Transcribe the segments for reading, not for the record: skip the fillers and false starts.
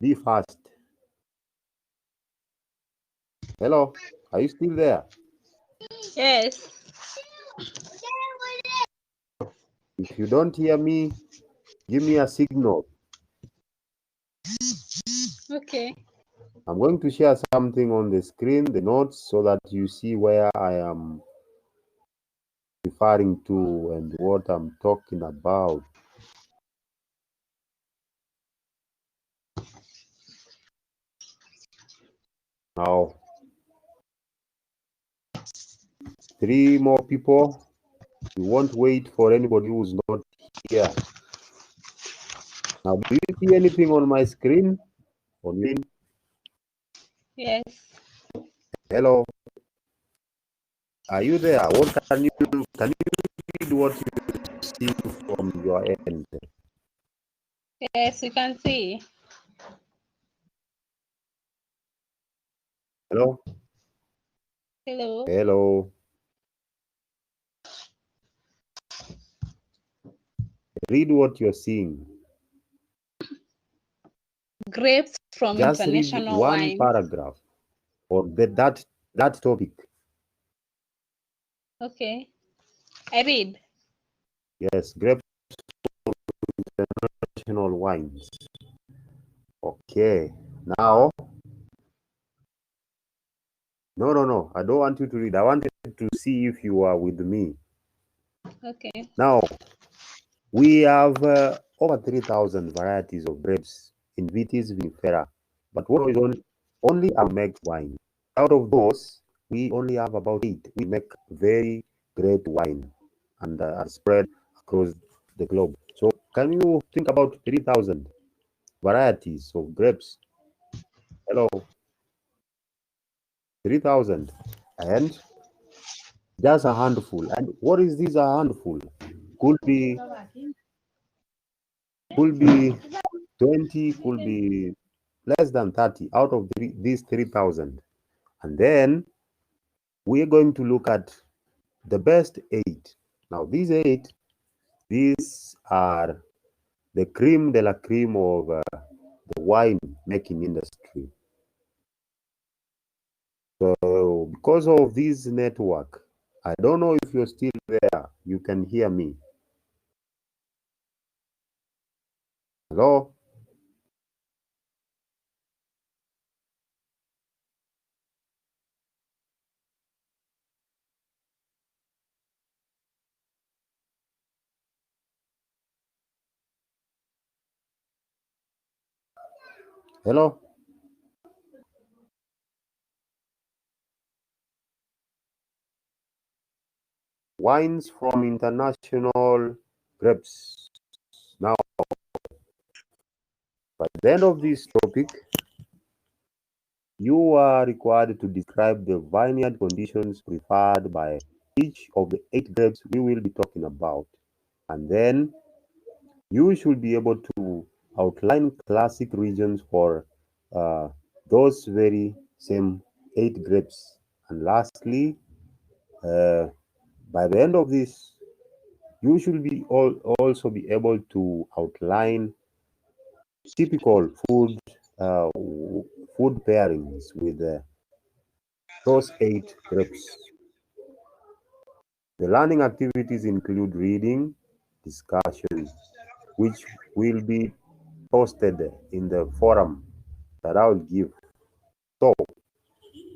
Be fast. Hello, are you still there? Yes. If you don't hear me, give me a signal. Okay. I'm going to share something on the screen, the notes, so that you see where I am referring to and what I'm talking about. Now, 3 more people. We won't wait for anybody who's not here. Now, do you see anything on my screen? Yes. Hello, are you there? What can you read what you see from your end? Yes, you can see. Hello? Hello. Hello. Read what you're seeing. Grapes from Just read international one wine. paragraph or that topic. Okay. I read. Yes, grapes from international wines. Okay. Now, no. I don't want you to read. I wanted to see if you are with me. Okay. Now, we have over 3,000 varieties of grapes in Vitis vinifera, but what is only make wine. Out of those, we only have about 8. We make very great wine and are spread across the globe. So, can you think about 3,000 varieties of grapes? Hello, 3,000, and just a handful. And what is this a handful? Could be 20, could be less than 30 out of these 3,000. And then we're going to look at the best 8. Now, these 8, these are the cream de la cream of the wine making industry. So, because of this network, I don't know if you're still there. You can hear me. Hello? Hello? Wines from international grapes. Now, by the end of this topic, you are required to describe the vineyard conditions preferred by each of the 8 grapes we will be talking about. And then you should be able to outline classic regions for those very same 8 grapes. And lastly, by the end of this, you should be also be able to outline typical food pairings with those 8 grapes. The learning activities include reading, discussion, which will be posted in the forum that I will give. So,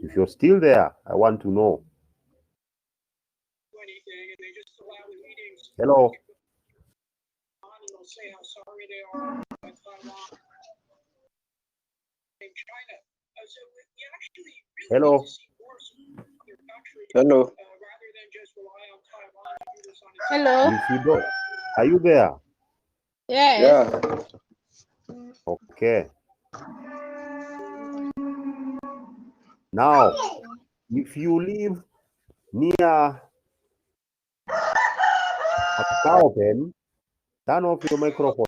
if you're still there, I want to know. Hello. Hello. Hello. Hello. If you don't, are you there? Yes. Yeah. Okay. Now, if you live near a cow pen, turn off your microphone.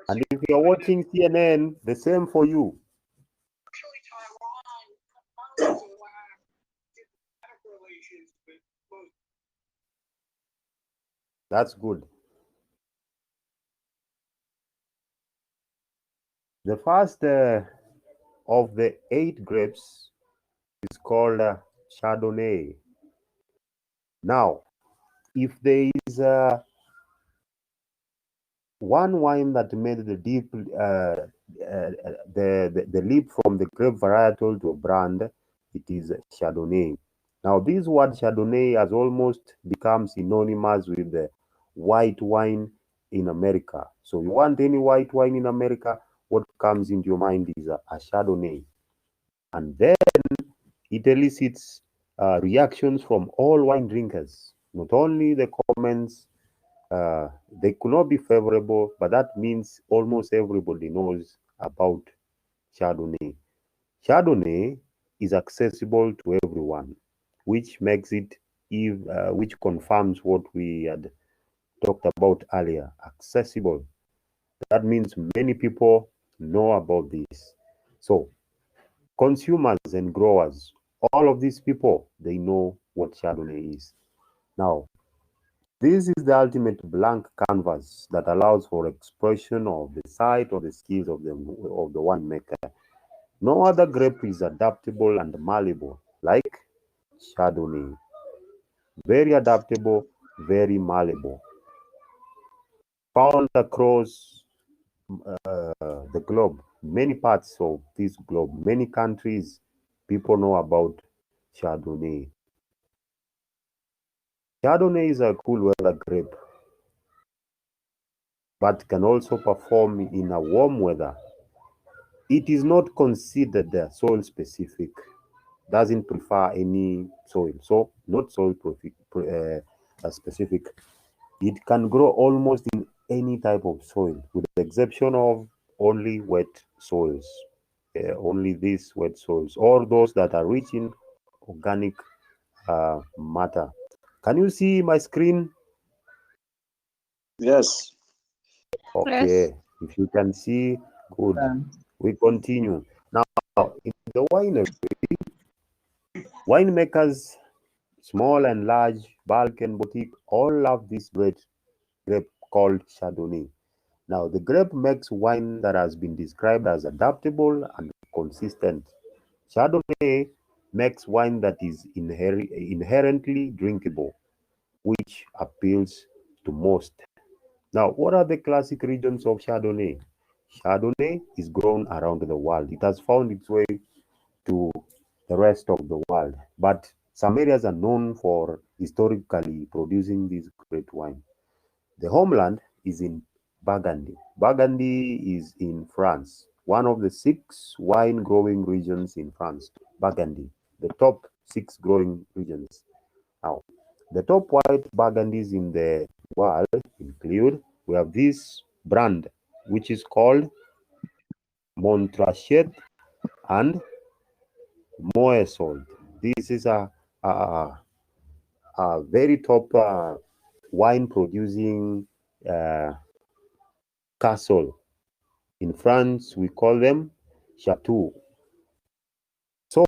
And if you're watching CNN, the same for you. That's good. The first of the 8 grapes is called Chardonnay. Now, if there is one wine that made the deep the leap from the grape varietal to a brand, it is Chardonnay. Now, this word Chardonnay has almost become synonymous with the white wine in America. So, you want any white wine in America, what comes into your mind is a Chardonnay. And then it elicits reactions from all wine drinkers. Not only the comments, they could not be favorable, but that means almost everybody knows about Chardonnay. Chardonnay is accessible to everyone, which makes it, which confirms what we had talked about earlier. Accessible. That means many people know about this. So, consumers and growers, all of these people, they know what Chardonnay is. Now, this is the ultimate blank canvas that allows for expression of the sight or the skills of the winemaker. No other grape is adaptable and malleable like Chardonnay. Very adaptable, very malleable. Found across the globe, many parts of this globe, many countries, people know about Chardonnay. Chardonnay is a cool weather grape, but can also perform in a warm weather. It is not considered soil specific, doesn't prefer any soil, so not soil specific. It can grow almost in any type of soil, with the exception of only wet soils, only these wet soils, or those that are rich in organic matter. Can you see my screen? Yes. Yes. Okay, if you can see, good. Um, We continue. Now, in the winery, winemakers, small and large, bulk and boutique, all love this grape called Chardonnay. Now, the grape makes wine that has been described as adaptable and consistent. Chardonnay makes wine that is inherently drinkable, which appeals to most. Now, what are the classic regions of Chardonnay? Chardonnay is grown around the world. It has found its way to the rest of the world, but some areas are known for historically producing this great wine. The homeland is in Burgundy. Burgundy is in France, one of the 6 wine growing regions in France. Burgundy, the top 6 growing regions. Now, the top white Burgundies in the world include, we have this brand which is called Montrachet and Moesold. This is a very top wine producing castle. In France, we call them chateau. So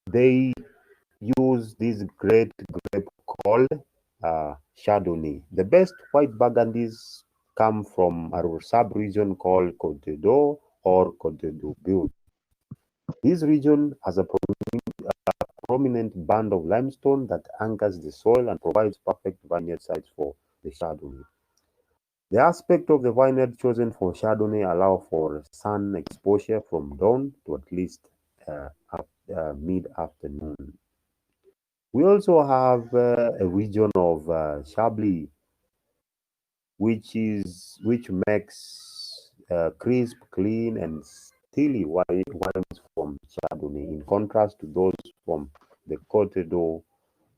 they use this great grape called Chardonnay. The best white Burgundies come from a sub-region called Côte d'Or or Côte d'Or. This region has a prominent band of limestone that anchors the soil and provides perfect vineyard sites for the Chardonnay. The aspect of the vineyard chosen for Chardonnay allow for sun exposure from dawn to at least mid-afternoon. We also have a region of Chablis, which makes crisp, clean, and steely wines from Chardonnay, in contrast to those from the Côte d'Or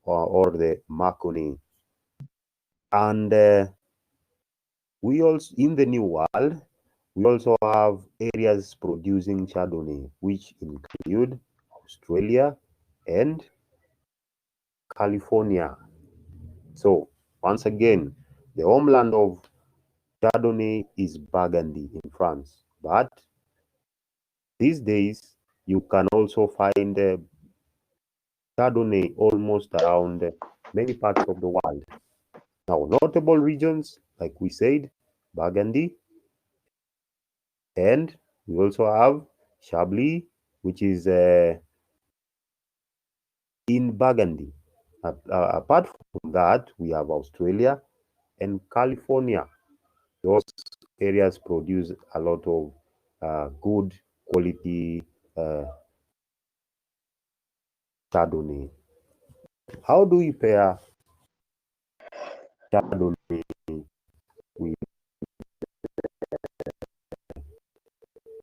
or the Mâconnais. And we also, in the New World, we also have areas producing Chardonnay, which include Australia and California. So, once again, the homeland of Chardonnay is Burgundy in France, but these days you can also find Chardonnay almost around many parts of the world. Now, notable regions, like we said, Burgundy, and we also have Chablis, which is in Burgundy. Apart from that, we have Australia and California. Those areas produce a lot of good quality Chardonnay. How do we pair Chardonnay with,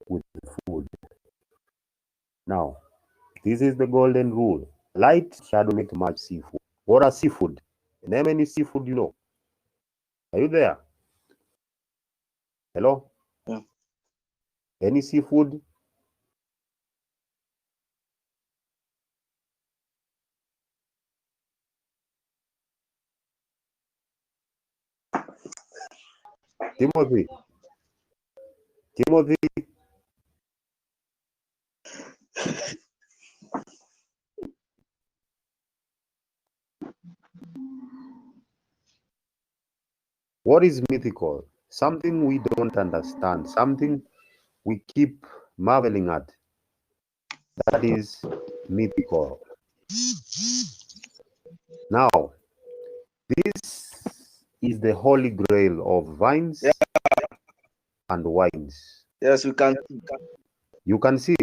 with food? Now, this is the golden rule. Light Chardonnay to match seafood. What are seafood? Name any seafood you know. Are you there? Hello? Yeah. Any seafood? Timothy? Timothy? What is mythical? Something we don't understand, something we keep marveling at. That is mythical. Now, this is the holy grail of vines and wines. Yes, we can. You can see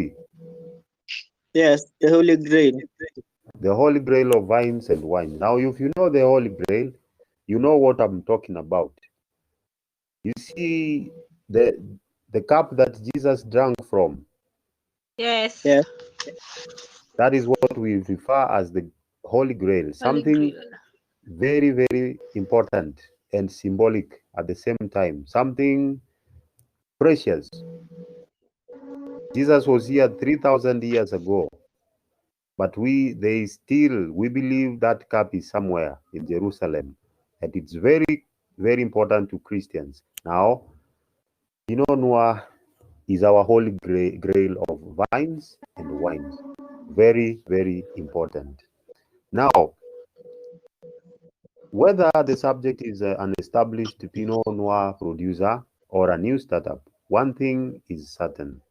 Yes, the Holy Grail. the holy grail of vines and wine. Now, if you know the holy grail, you know what I'm talking about. You see the cup that Jesus drank from. Yes. Yes. That is what we refer as the holy grail. Holy Something Grail. very, very important and symbolic at the same time. Something precious. Jesus was here 3,000 years ago, but we believe that cup is somewhere in Jerusalem, and it's very, very important to Christians. Now, Pinot Noir is our holy grail of vines and wines. Very, very important. Now, whether the subject is an established Pinot Noir producer or a new startup, one thing is certain.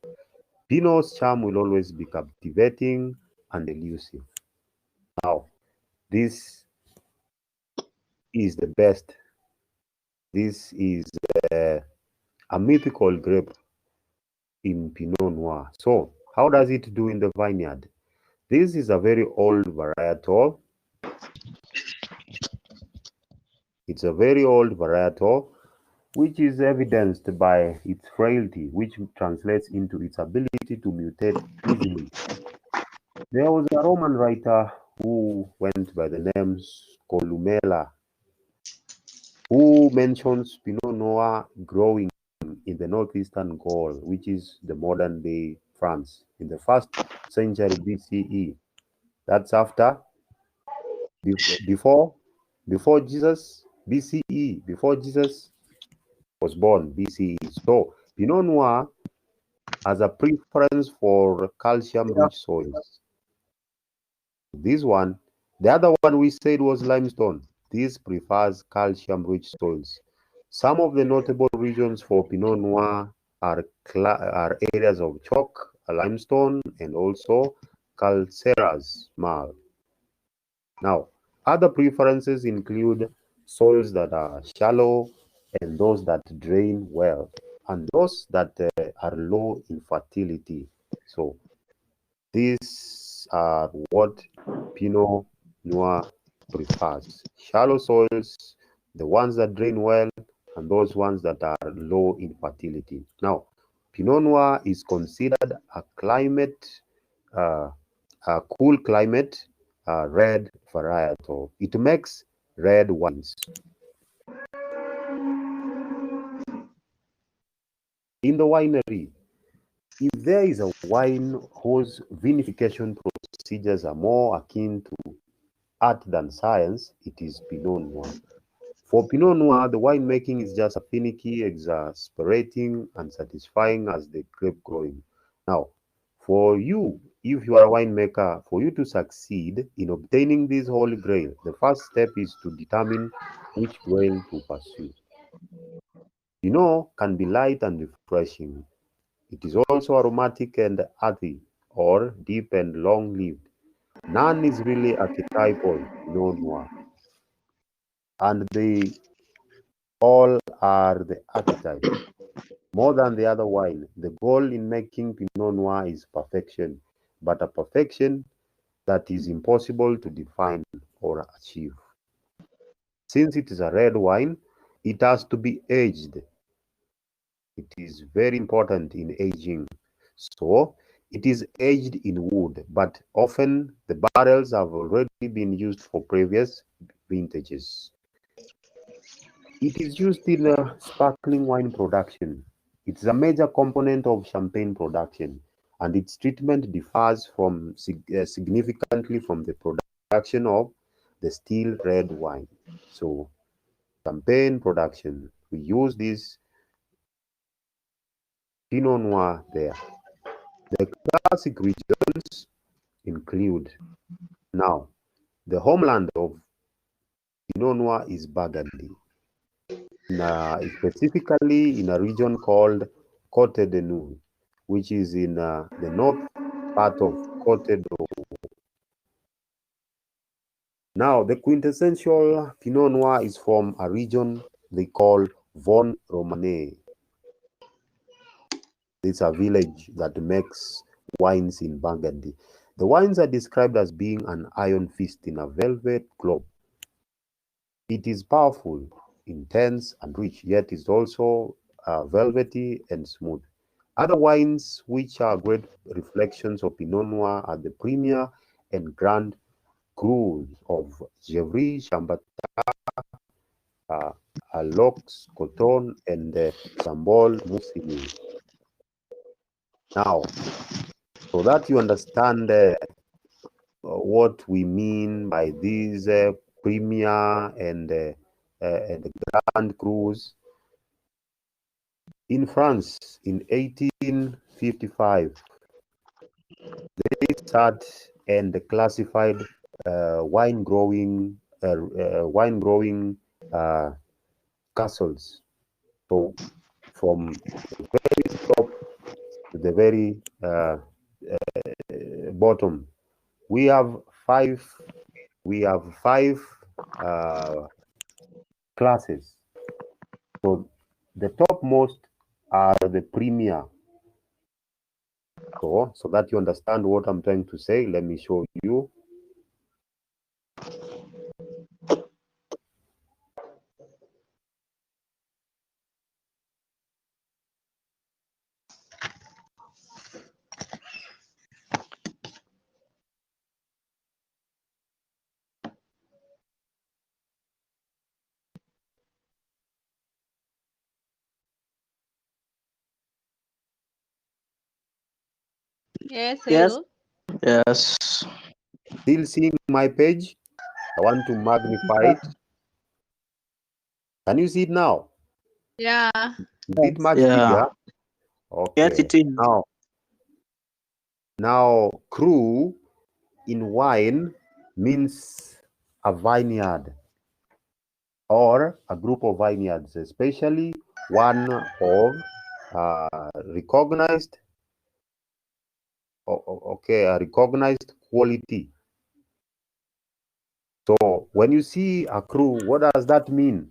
Pinot's charm will always be captivating and elusive. Now, this is the best. This is a mythical grape in Pinot Noir. So, how does it do in the vineyard? This is a very old varietal. It's a very old varietal, which is evidenced by its frailty, which translates into its ability to mutate easily. There was a Roman writer who went by the name Columella, who mentions Pinot Noir growing in the northeastern Gaul, which is the modern day France, in the first century BCE. That's before before Jesus BCE, before Jesus was born BCE. So Pinot Noir has a preference for Yeah. calcium-rich soils. This one, the other one we said was limestone. This prefers calcium-rich soils. Some of the notable regions for Pinot Noir are areas of chalk, limestone, and also calcareous marl. Now, other preferences include soils that are shallow and those that drain well, and those that are low in fertility. So, these are what Pinot Noir prefers. Shallow soils, the ones that drain well, and those ones that are low in fertility. Now, Pinot Noir is considered uh, a cool climate red varietal. It makes red wines. In the winery, if there is a wine whose vinification procedures are more akin to art than science, it is Pinot Noir. For Pinot Noir, the winemaking is just as finicky, exasperating, and satisfying as the grape growing. Now, for you, if you are a winemaker, for you to succeed in obtaining this holy grail, the first step is to determine which grail to pursue. Pinot can be light and refreshing. It is also aromatic and earthy, or deep and long-lived. None is really archetypal Pinot Noir, and they all are the archetype. More than the other wine, the goal in making Pinot Noir is perfection, but a perfection that is impossible to define or achieve. Since it is a red wine, it has to be aged. It is very important in aging. So, it is aged in wood, but often the barrels have already been used for previous vintages. It is used in sparkling wine production. It's a major component of champagne production, and its treatment differs significantly from the production of the still red wine. So, champagne production, we use this Pinot Noir there. The classic regions include now the homeland of Pinot Noir is Burgundy, specifically in a region called Côte de Nuit, which is in the north part of Côte d'Or. Now, the quintessential Pinot Noir is from a region they call Von Romanée. It's a village that makes wines in Burgundy. The wines are described as being an iron fist in a velvet globe. It is powerful, intense, and rich, yet is also velvety and smooth. Other wines which are great reflections of Pinot Noir are the Premier and Grand Crus of Gevrey, Chambertin, Alox, Coton, and Chambol Musigny. Now, so that you understand what we mean by these Premier and Grand Crus, in France in 1855, they start and classified wine growing castles. So from the very top to the very bottom, we have five classes. So the topmost are the premier. So that you understand what I'm trying to say, let me show you. Yes, Yes. hello. Yes. Still seeing my page? I want to magnify it. Can you see it now? Yeah. Is it much Yeah. bigger? Okay. Yes, it is. Now, cru in wine means a vineyard or a group of vineyards, especially one of recognized a recognized quality. So when you see a cru, what does that mean?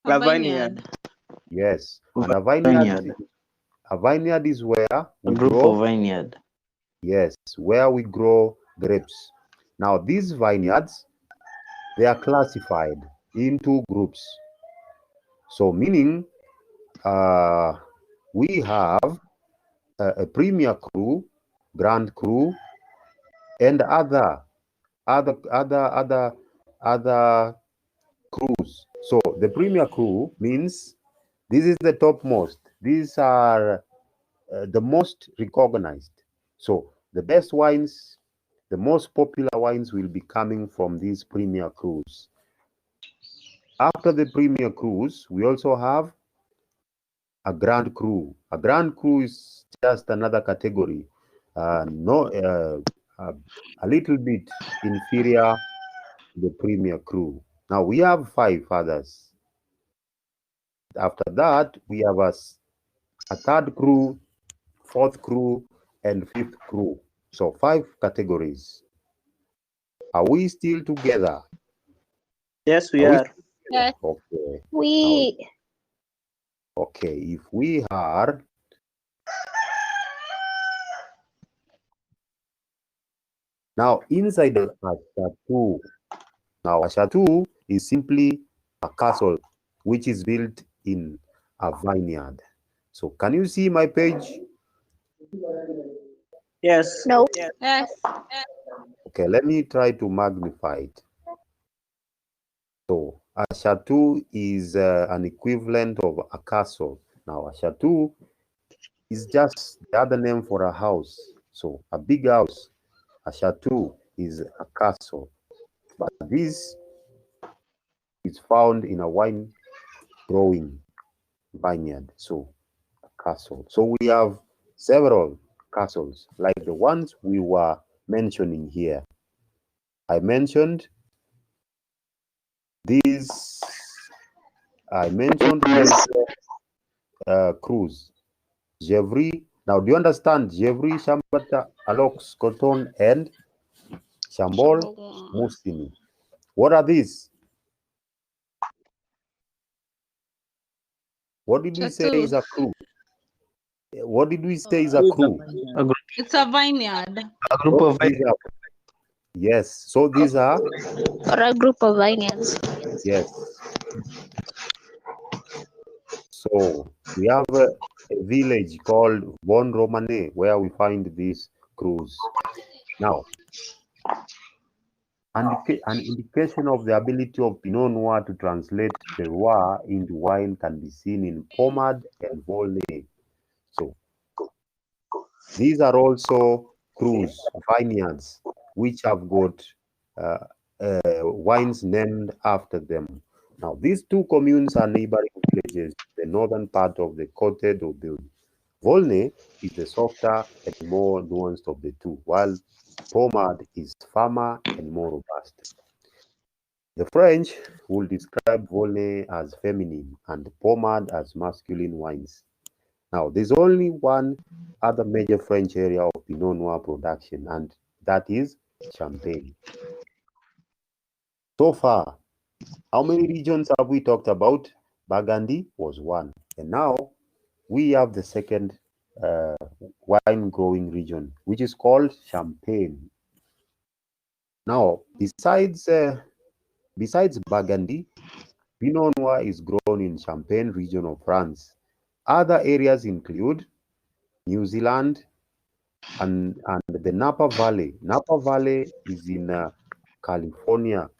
A vineyard. Yes, and Vineyard. a vineyard is where A we group grow. of vineyard. Yes, where we grow grapes. Now these vineyards, they are classified into groups. So meaning we have a premier cru, grand cru, and other crus. So the premier cru means this is the topmost. These are the most recognized. So the best wines, the most popular wines will be coming from these premier crus. After the premier crus, we also have a grand cru. A grand cru is just another category. a little bit inferior to the premier cru. Now we have 5 others. After that, we have a third cru, fourth cru, and fifth cru. So 5 categories. Are we still together? Yes, we Are we are. Yes. Okay. We Okay, if we are, now inside the chateau, now a chateau is simply a castle which is built in a vineyard. So can you see my page? Yes. no. Yes. Okay, let me try to magnify it. So a chateau is an equivalent of a castle. Now a chateau is just the other name for a house. So a big house. A chateau is a castle. But this is found in a wine growing vineyard. So a castle. So we have several castles like the ones we were mentioning here. I mentioned these cruise. Gevry. Now, do you understand? Gevry, Shambata, Alox, Coton, and Chambol, Mustini. What are these? What did we say Chateau. is a crew? What did we say is a crew? It's a vineyard. A group So of these are, yes. So these are, Or a group of vineyards. yes. So we have a village called Bon Romane where we find these crews. Now, an indication of the ability of Pinot Noir to translate terroir into wine can be seen in Pommard and Volnay. So these are also crus, vineyards, which have got wines named after them. Now, these two communes are neighboring villages, the northern part of the Côte d'Aubin. Volnay is the softer and more nuanced of the two, while Pommard is firmer and more robust. The French will describe Volnay as feminine and Pommard as masculine wines. Now, there's only one other major French area of Pinot Noir production, and that is Champagne. So far, how many regions have we talked about? Burgundy was one, and now we have the second wine growing region, which is called Champagne. Now, besides Burgundy, Pinot Noir is grown in Champagne region of France. Other areas include New Zealand and the Napa Valley. Napa Valley is in California.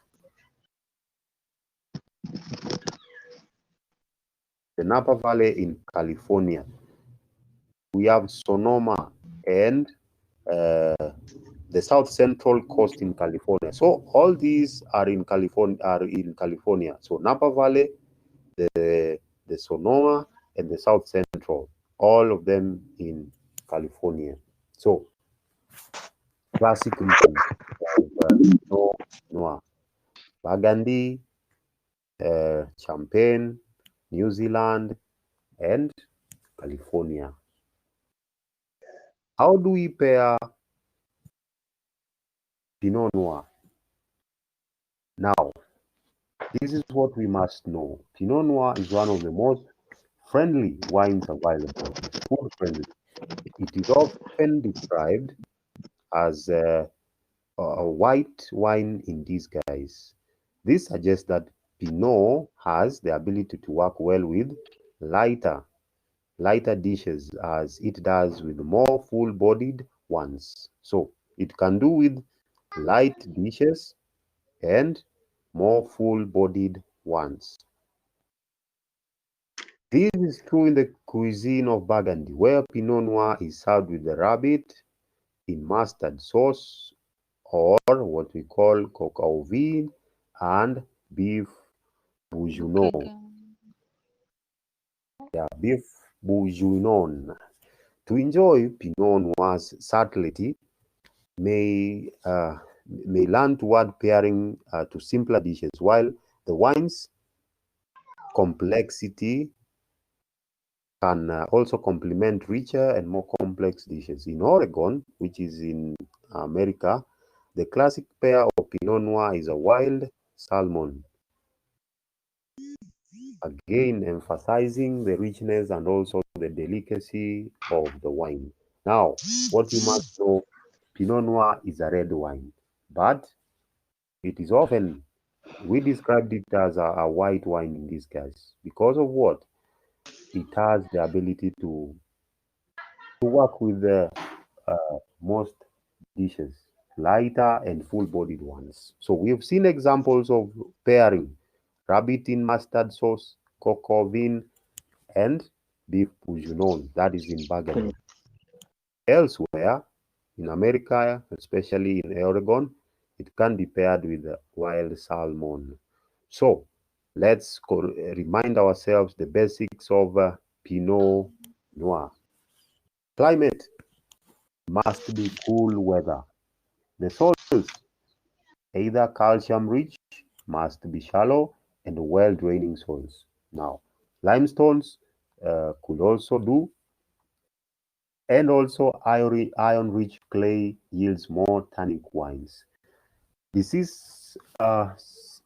The Napa Valley in California. We have Sonoma and the South Central Coast in California. So all these are in California. So Napa Valley, the Sonoma, and the South Central, all of them in California. So classic regions like Pinot Noir, Burgundy, Champagne, New Zealand, and California. How do we pair Pinot Noir? Now, this is what we must know. Pinot Noir is one of the most friendly wines available. It's food friendly. It is often described as a white wine in disguise. This suggests that Pinot has the ability to work well with lighter dishes as it does with more full-bodied ones. So it can do with light dishes and more full-bodied ones. This is true in the cuisine of Burgundy, where Pinot Noir is served with the rabbit in mustard sauce or what we call coq au vin and beef bourguignon. Okay. Yeah, beef bourguignon. To enjoy Pinot Noir's subtlety, may learn toward pairing to simpler dishes, while the wine's complexity can also complement richer and more complex dishes. In Oregon, which is in America, the classic pair of Pinot Noir is a wild salmon, again emphasizing the richness and also the delicacy of the wine. Now, what you must know, Pinot Noir is a red wine, but it is often, we described it as a white wine in this case. Because of what? It has the ability to work with the most dishes, lighter and full-bodied ones. So we have seen examples of pairing rabbit in mustard sauce, coq vin, and beef bourguignon, that is in Burgundy. Elsewhere, in America, especially in Oregon, it can be paired with wild salmon. So let's remind ourselves the basics of Pinot Noir. Climate must be cool weather. The soils, either calcium rich, must be shallow and well draining soils. Now, limestones could also do, and also iron rich clay yields more tannic wines. Disease,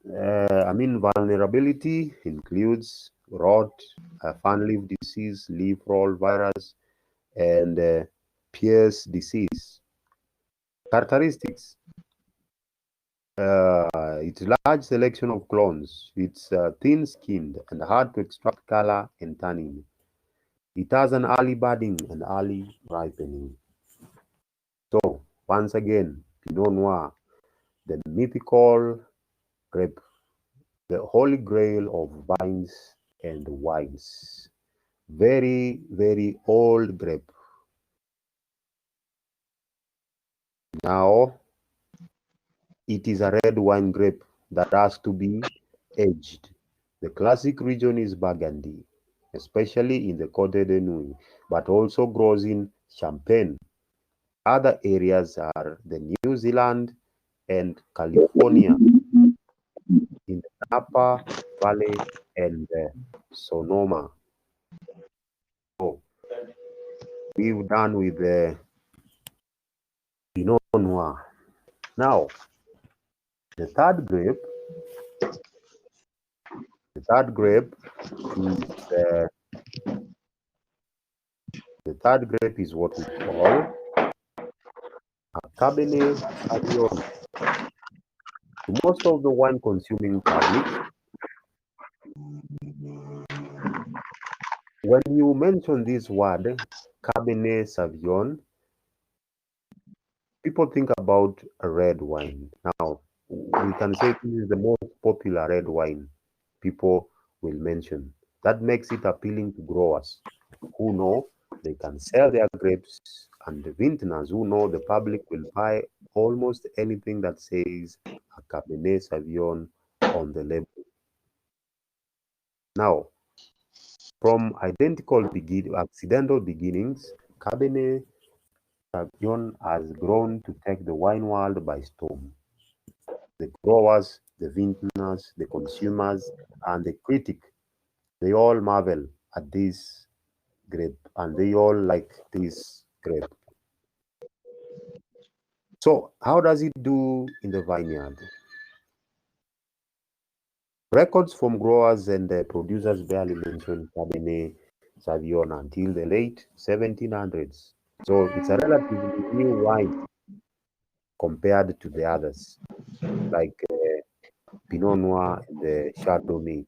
vulnerability includes rot, fan leaf disease, leaf roll virus, and Pierce disease. Characteristics: it's a large selection of clones. It's thin-skinned and hard to extract color and tannin. It has an early budding and early ripening. So, once again, Pinot Noir, the mythical grape, the holy grail of vines and wines. Very, very old grape. Now, it is a red wine grape that has to be aged. The classic region is Burgundy, especially in the Côte de Nuit, but also grows in Champagne. Other areas are the New Zealand and California, in the Napa Valley and Sonoma. So we've done with the Pinot Noir. Now, the third grape is what we call a Cabernet Sauvignon. To most of the wine consuming public, when you mention this word, Cabernet Sauvignon, people think about a red wine. Now, we can say this is the most popular red wine people will mention. That makes it appealing to growers who know they can sell their grapes, and the vintners who know the public will buy almost anything that says a Cabernet Sauvignon on the label. Now, from accidental beginnings, Cabernet Sauvignon has grown to take the wine world by storm. The growers, the vintners, the consumers, and the critic, they all marvel at this grape, and they all like this grape. So, how does it do in the vineyard? Records from growers and producers barely mention Cabernet Sauvignon until the late 1700s. So, it's a relatively new wine compared to the others, like Pinot Noir and Chardonnay.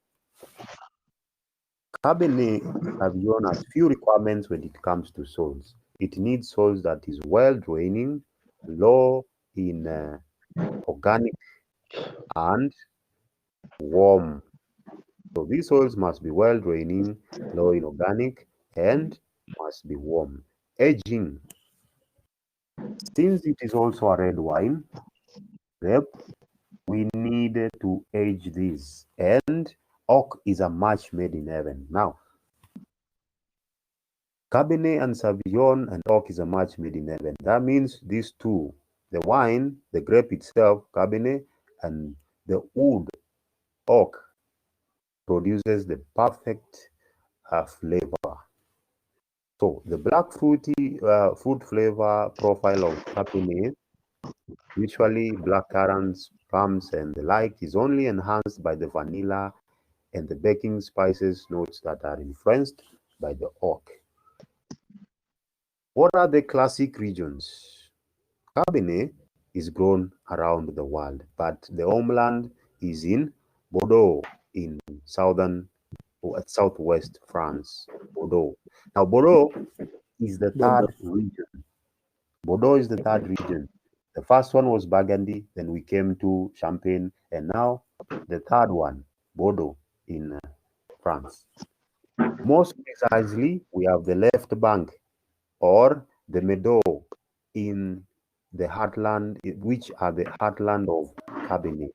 Cabernet Sauvignon has few requirements when it comes to soils. It needs soils that is well draining, low in organic, and warm. So these soils must be well draining, low in organic, and must be warm. Aging. Since it is also a red wine grape, we need to age this. And oak is a match made in heaven. Now, Cabernet and Sauvignon and oak is a match made in heaven. That means these two, the wine, the grape itself, Cabernet, and the wood, oak, produces the perfect flavor. So the black fruity fruit flavor profile of Cabernet, usually black currants, plums, and the like, is only enhanced by the vanilla and the baking spices notes that are influenced by the oak. What are the classic regions? Cabernet is grown around the world, but the homeland is in Bordeaux in southwest France. Bordeaux. Now, Bordeaux is the third region. Bordeaux is the third region. The first one was Burgundy, then we came to Champagne, and now the third one, Bordeaux in France. Most precisely, we have the left bank or the meadow in the heartland, which are the heartland of Cabernet.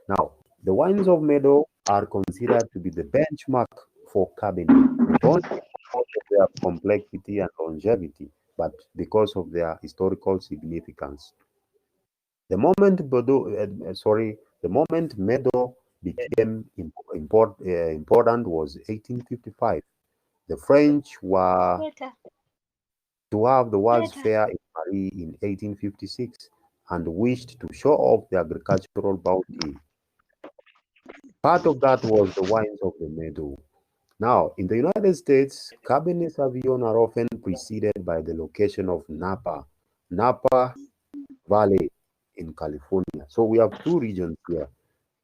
Now, the wines of meadow are considered to be the benchmark for Cabernet, not only because of their complexity and longevity, but because of their historical significance. The moment the moment meadow became important was 1855. The French were to have the World's Fair in Paris in 1856 and wished to show off the agricultural bounty. Part of that was the wines of the meadow. Now, in the United States, Cabernet Sauvignon are often preceded by the location of Napa Valley in California. So we have two regions here,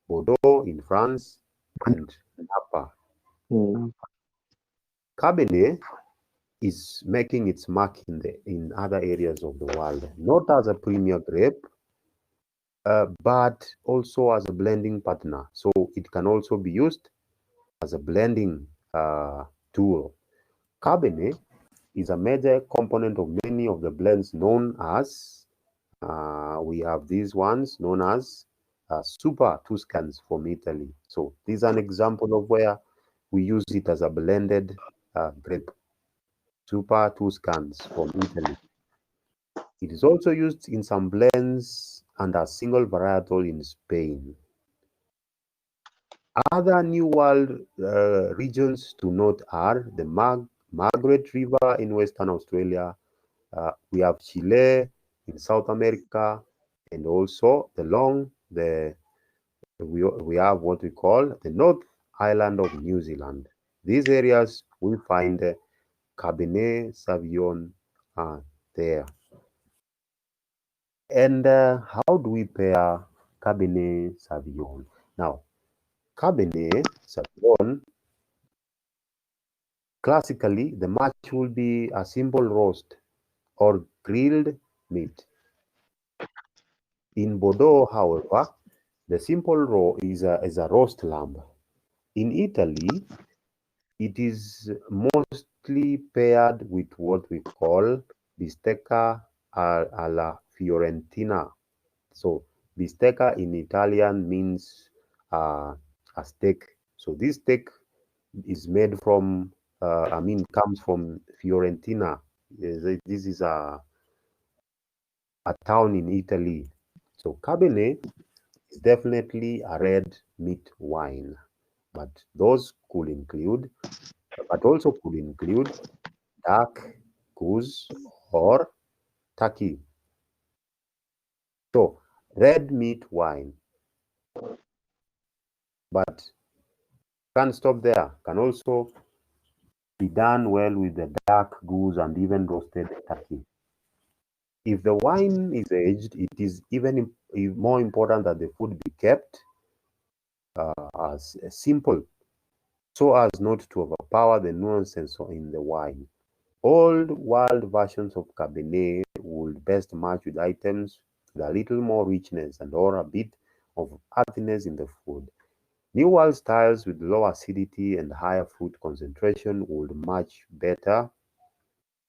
Bordeaux in France and Napa. Cabernet is making its mark in other areas of the world, not as a premier grape, but also as a blending partner. So it can also be used as a blending tool. Cabernet is a major component of many of the blends known as, we have these ones known as Super Tuscans from Italy. So this is an example of where we use it as a blended grape. Super Tuscans from Italy. It is also used in some blends and a single varietal in Spain. Other New World regions to note are the Margaret River in Western Australia. We have Chile in South America, and also we have what we call the North Island of New Zealand. These areas we find Cabernet Sauvignon there. And how do we pair Cabernet Sauvignon? Now, Cabernet Sauvignon, classically, the match will be a simple roast or grilled meat. In Bordeaux, however, the simple raw is a roast lamb. In Italy, it is mostly paired with what we call bistecca alla Fiorentina. So bistecca in Italian means a steak. So this steak is made from, comes from Fiorentina. This is a town in Italy. So Cabernet is definitely a red meat wine, but those could include, but also could include dark goose or turkey. So red meat wine, but can't stop there. Can also be done well with the dark goose and even roasted turkey. If the wine is aged, it is even more important that the food be kept as simple, so as not to overpower the nuances in the wine. Old world versions of Cabernet would best match with items with a little more richness and or a bit of earthiness in the food. New world styles with low acidity and higher fruit concentration would match better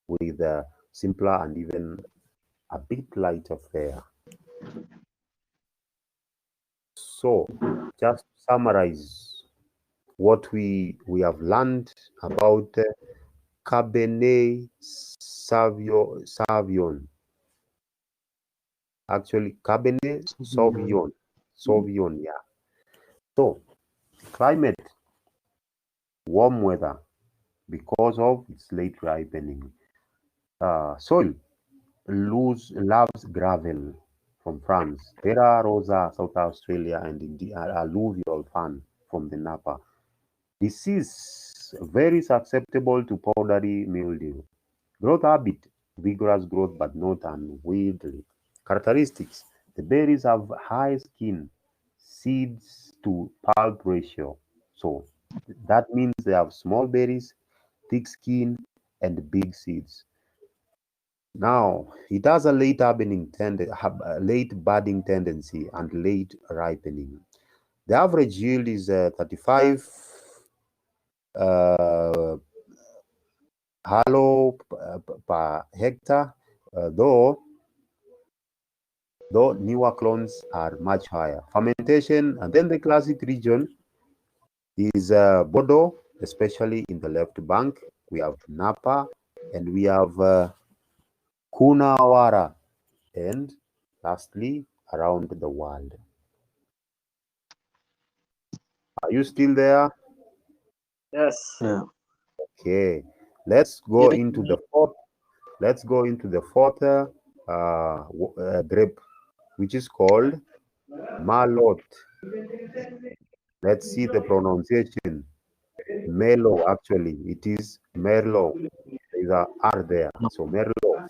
with the simpler and even a bit lighter fare. So, just to summarize what we have learned about Cabernet Sauvignon. Actually, Cabernet Sauvignon, yeah. So, climate, warm weather because of its late ripening. Soil, loves gravel from France. Terra Rosa, South Australia, and the alluvial fan from the Napa. Disease, very susceptible to powdery mildew. Growth habit, vigorous growth but not unwieldy. Characteristics, the berries have high skin, seeds to pulp ratio. So that means they have small berries, thick skin, and big seeds. Now, it has a late budding tendency and late ripening. The average yield is 35 hallow per hectare, though newer clones are much higher. Fermentation, and then the classic region is Bordeaux, especially in the left bank. We have Napa, and we have Coonawarra, and lastly, around the world. Are you still there? Yes. Yeah. Okay, let's go into the fourth. Let's go into the fourth grape, which is called Malot. Let's see the pronunciation. Merlot, actually, it is Merlot. There is a R there, so Merlot.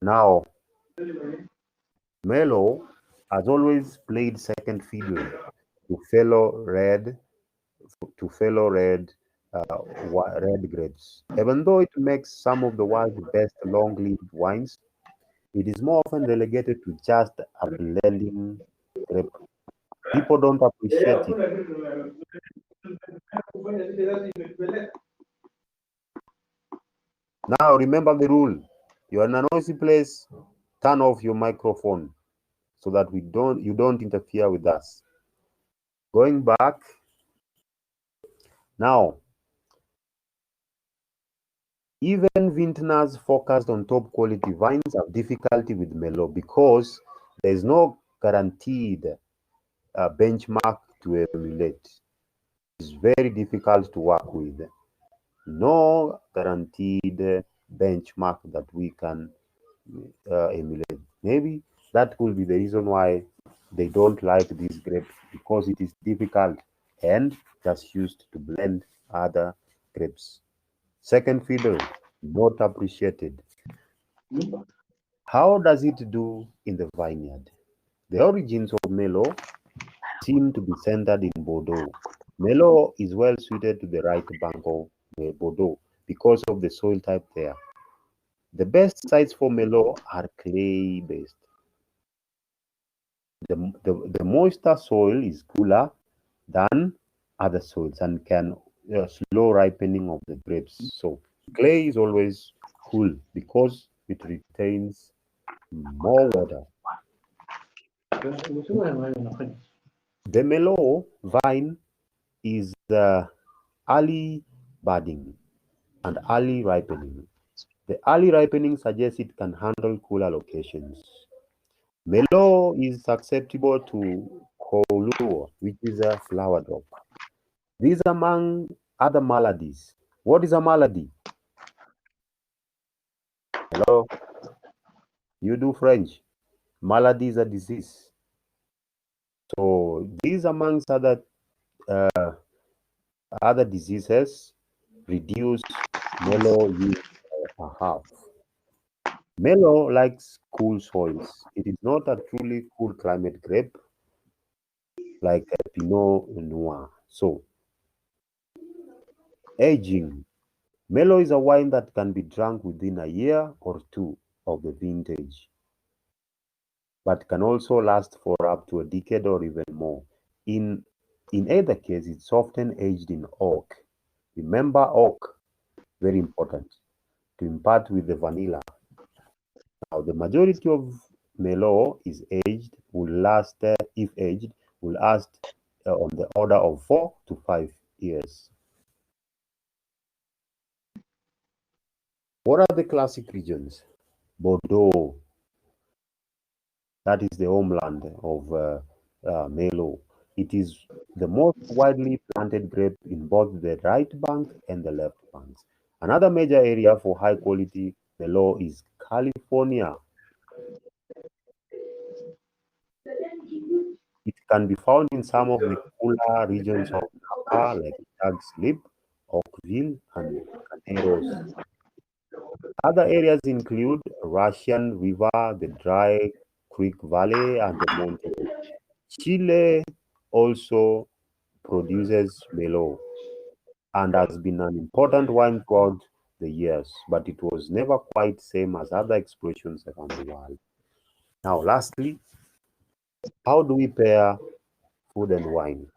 Now, Merlot has always played second fiddle to fellow red red grapes. Even though it makes some of the world's best long-lived wines, it is more often relegated to just a blending grape. People don't appreciate it. Now remember the rule. You're in a noisy place, turn off your microphone so that you don't interfere with us. Going back. Now, even vintners focused on top quality vines have difficulty with Merlot because there is no guaranteed benchmark to emulate. It's very difficult to work with. No guaranteed benchmark that we can emulate. Maybe that could be the reason why they don't like this grape, because it is difficult and just used to blend other grapes. Second fiddle, not appreciated. How does it do in the vineyard? The origins of Merlot seem to be centered in Bordeaux. Merlot is well suited to the right bank of Bordeaux because of the soil type there. The best sites for Merlot are clay-based. The moister soil is cooler than other soils and can slow ripening of the grapes. So clay is always cool because it retains more water. The Merlot vine is early budding and early ripening. The early ripening suggests it can handle cooler locations. Merlot is susceptible to colure, which is a flower drop. These among other maladies. What is a malady? Hello? You do French. Malady is a disease. So these amongst other diseases reduce Merlot use by a half. Merlot likes cool soils. It is not a truly cool climate grape like a Pinot Noir. So, aging. Merlot is a wine that can be drunk within a year or two of the vintage, but can also last for up to a decade or even more. In either case, it's often aged in oak. Remember oak, very important, to impart with the vanilla. Now, the majority of Merlot is aged, will last, if aged, will last on the order of 4 to 5 years. What are the classic regions? Bordeaux, that is the homeland of Merlot. It is the most widely planted grape in both the right bank and the left banks. Another major area for high quality Merlot is California. It can be found in some of the cooler regions of Napa, like Stag's Leap, Oakville, and Caneros. Other areas include Russian River, the Dry Creek Valley, and the mountains. Chile also produces Merlot and has been an important wine throughout the years, but it was never quite same as other expressions around the world. Now, lastly, how do we pair food and wine?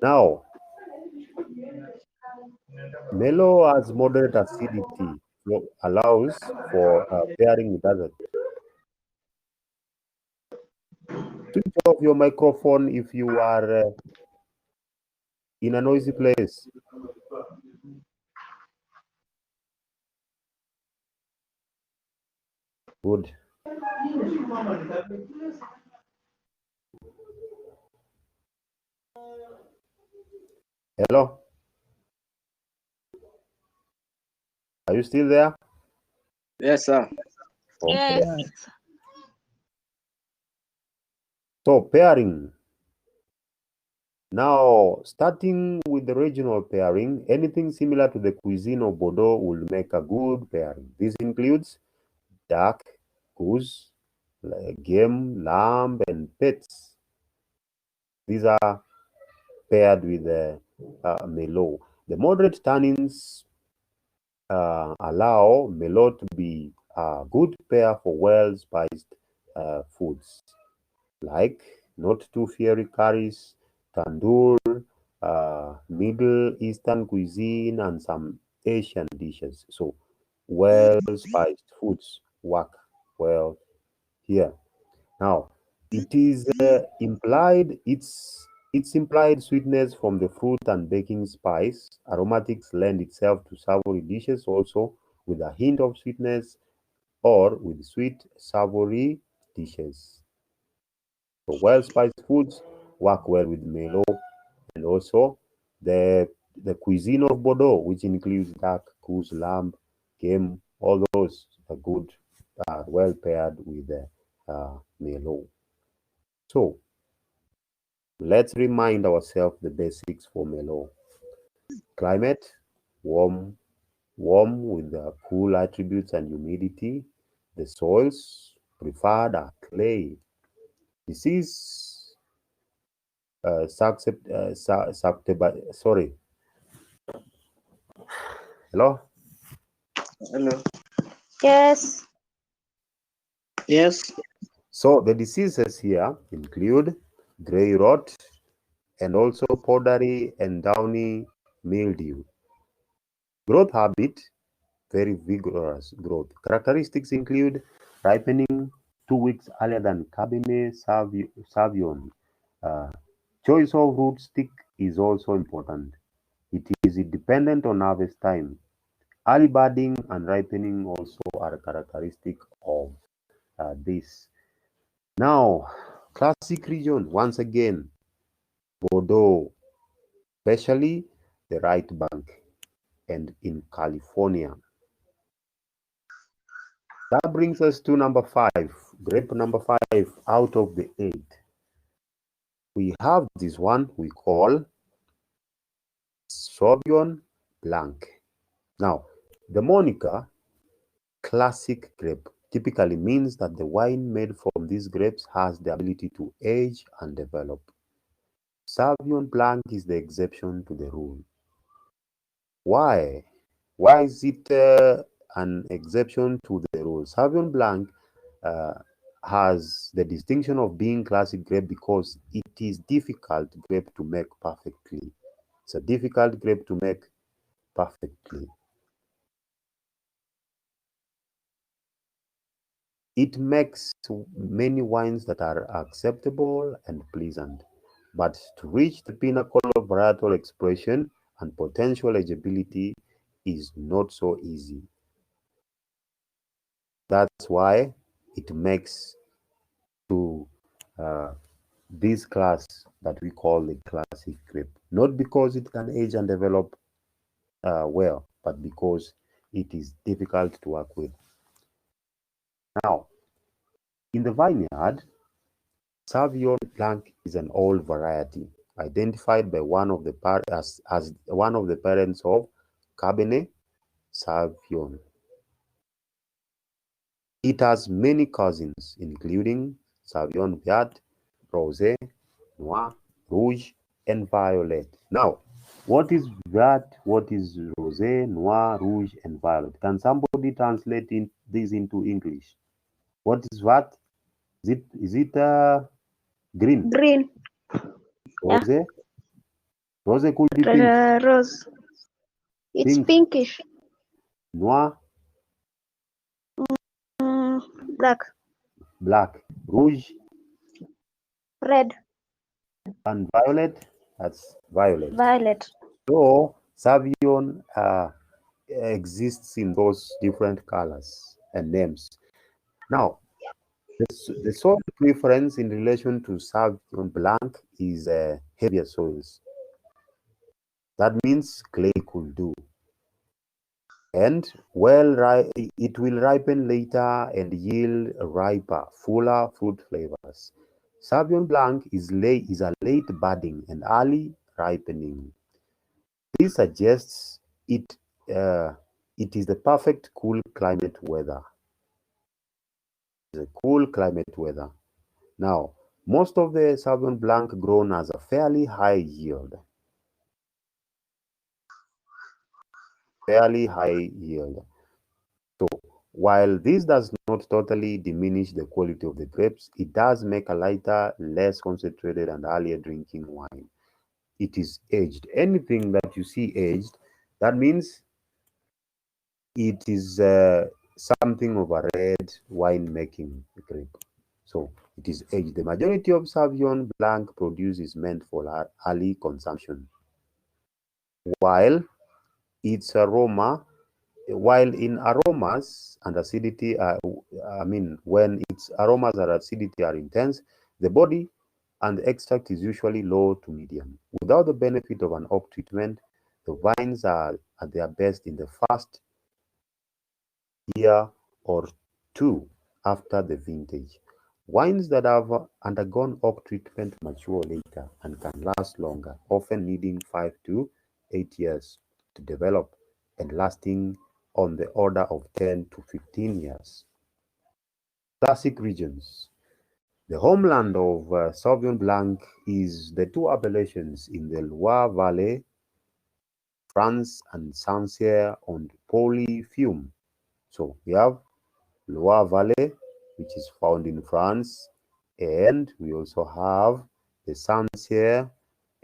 Now, Merlot has moderate acidity, so allows for pairing with others. Switch off your microphone if you are in a noisy place. Good. Hello? Are you still there? Yes, sir. Okay. Yes. So pairing. Now, starting with the regional pairing, anything similar to the cuisine of Bordeaux will make a good pairing. This includes duck, goose, game, lamb, and pets. These are paired with Merlot. The moderate tannins allow Merlot to be a good pair for well-spiced foods, like not too fiery curries, tandoor, Middle Eastern cuisine, and some Asian dishes. So, well-spiced foods work well here. Now, it is implied its implied sweetness from the fruit and baking spice. Aromatics lend itself to savory dishes also with a hint of sweetness or with sweet savory dishes. So well-spiced foods work well with Merlot and also the cuisine of Bordeaux, which includes duck, goose, lamb, game, all those are good, are well paired with Merlot. So let's remind ourselves the basics for Merlot. Climate, warm, warm with cool attributes and humidity. The soils preferred are clay. Disease sorry. Hello? Hello. Yes. Yes. So the diseases here include grey rot and also powdery and downy mildew. Growth habit, very vigorous growth. Characteristics include ripening 2 weeks earlier than Cabernet Sauvignon. Uh, choice of root stick is also important. It is dependent on harvest time. Early budding and ripening also are characteristic of this. Now, classic region, once again, Bordeaux, especially the right bank and in California. That brings us to number 5, grape number 5 out of the 8. We have this one we call Sauvignon Blanc. Now, the moniker classic grape typically means that the wine made from these grapes has the ability to age and develop. Sauvignon Blanc is the exception to the rule. Why? Why is it an exception to the rule? Sauvignon Blanc uh, has the distinction of being classic grape because it is difficult grape to make perfectly. It's a difficult grape to make perfectly. It makes many wines that are acceptable and pleasant, but to reach the pinnacle of varietal expression and potential ageability, is not so easy. That's why it makes to this class that we call the classic grape. Not because it can age and develop well, but because it is difficult to work with. Now, in the vineyard, Sauvignon Blanc is an old variety identified by one of the as one of the parents of Cabernet Sauvignon. It has many cousins, including Sauvignon Vert, Rosé, Noir, Rouge, and Violet. Now, what is Vert? What is Rosé, Noir, Rouge, and Violet? Can somebody translate this into English? What is Vert? Is it green? Green. Rosé? Rosé could be pink. Rose. It's Pink. pinkish. Noir? Black. Black. Rouge? Red. And violet? That's violet. Violet. So, Sauvignon exists in those different colors and names. Now, the soil preference in relation to Sauvignon Blanc is heavier soils. That means clay could do. And it will ripen later and yield riper, fuller fruit flavors. Sauvignon Blanc is a late budding and early ripening. This suggests it is the perfect cool climate weather. The cool climate weather. Now, most of the Sauvignon Blanc grown has a fairly high yield. So, while this does not totally diminish the quality of the grapes, it does make a lighter, less concentrated, and earlier drinking wine. It is aged. Anything that you see aged, that means it is something of a red wine-making grape. So it is aged. The majority of Sauvignon Blanc produce is meant for early consumption, while in aromas and acidity, when its aromas and acidity are intense, the body and the extract is usually low to medium. Without the benefit of an oak treatment, the wines are at their best in the first year or two after the vintage. Wines that have undergone oak treatment mature later and can last longer, often needing 5 to 8 years to develop and lasting on the order of 10 to 15 years. Classic regions. The homeland of Sauvignon Blanc is the two appellations in the Loire Valley, France, and Sancerre on Polyphume. So we have Loire Valley, which is found in France, and we also have the Sancerre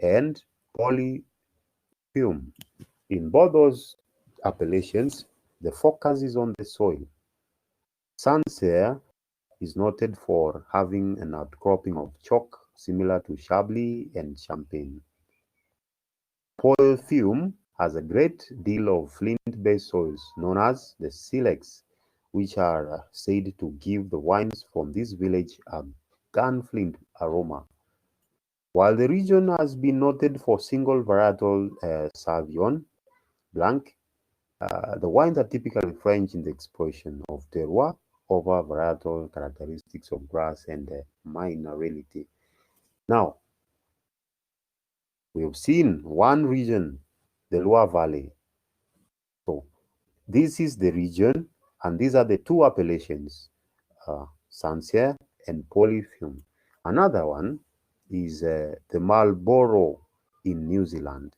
and Polyphume. In both those appellations, the focus is on the soil. Sancerre is noted for having an outcropping of chalk similar to Chablis and Champagne. Polyphume has a great deal of flint-based soils known as the silex, which are said to give the wines from this village a gunflint aroma. While the region has been noted for single varietal Sauvignon Blanc, the wines are typically French in the expression of terroir over varietal characteristics of grass and minerality. Now, we have seen one region, the Loire Valley. So, this is the region, and these are the two appellations, Sancerre and Polyphume. Another one is the Marlborough in New Zealand.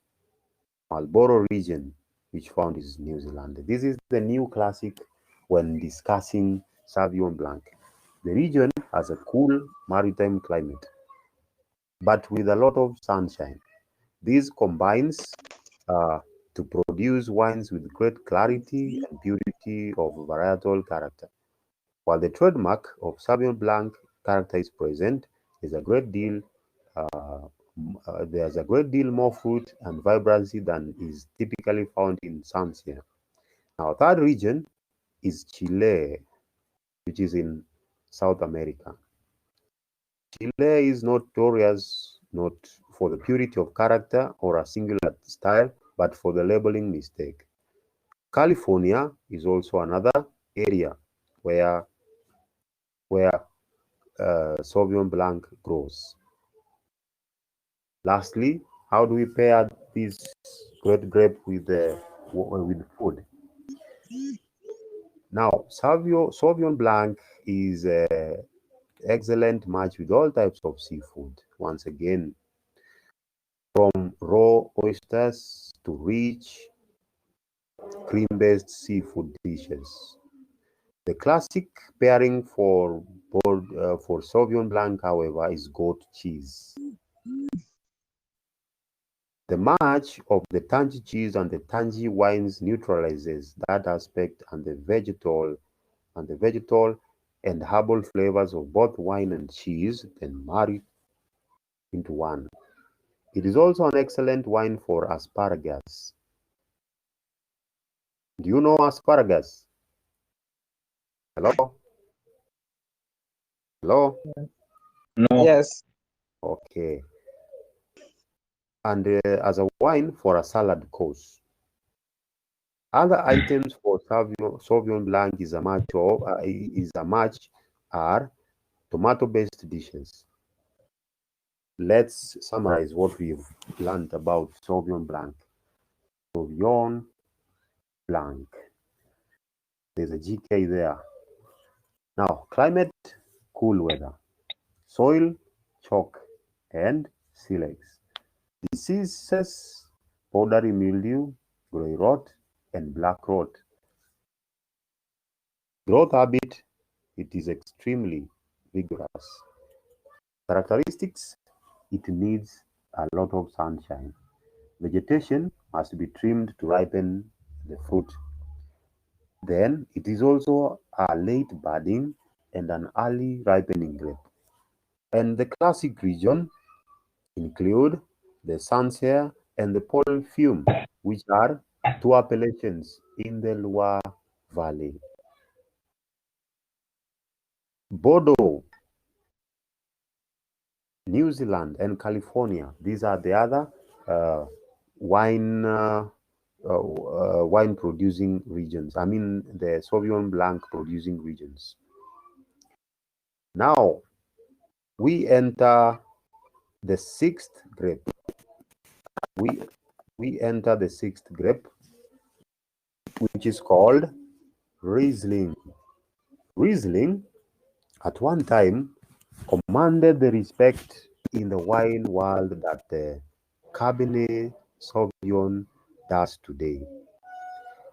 Marlborough region, which found is New Zealand. This is the new classic when discussing Sauvignon Blanc. The region has a cool maritime climate, but with a lot of sunshine. This combines to produce wines with great clarity and purity of varietal character. While the trademark of Sauvignon Blanc character is present, there's a great deal more fruit and vibrancy than is typically found in Sancerre. Now, third region is Chile, which is in South America. Chile is notorious not for the purity of character or a singular style, but for the labeling mistake. California is also another area where Sauvignon Blanc grows. Lastly, how do we pair this great grape with food? Now, Sauvignon Blanc is an excellent match with all types of seafood. Once again, from raw oysters to rich cream-based seafood dishes. The classic pairing for Sauvignon Blanc, however, is goat cheese. The match of the tangy cheese and the tangy wines neutralizes that aspect, and the vegetal and herbal flavors of both wine and cheese then marry into one. It is also an excellent wine for asparagus. Do you know asparagus? Hello? Hello? No. Yes. Okay. And as a wine for a salad course. Other items for Sauvignon Blanc is a match are tomato-based dishes. Let's summarize what we've learned about Sauvignon Blanc. Sauvignon Blanc. There's a GK there. Now, climate, cool weather. Soil, chalk, and silex. Diseases, powdery mildew, grey rot, and black rot. Growth habit, it is extremely vigorous. Characteristics, it needs a lot of sunshine. Vegetation must be trimmed to ripen the fruit. Then it is also a late budding and an early ripening grape. And the classic region include the Sancerre and the Paul Fiume, which are two appellations in the Loire Valley. Bordeaux, New Zealand, and California. These are the other wine producing regions. I mean, the Sauvignon Blanc producing regions. Now, we enter the sixth grape. We enter the sixth grape, which is called Riesling. Riesling, at one time, commanded the respect in the wine world that the Cabernet Sauvignon does today.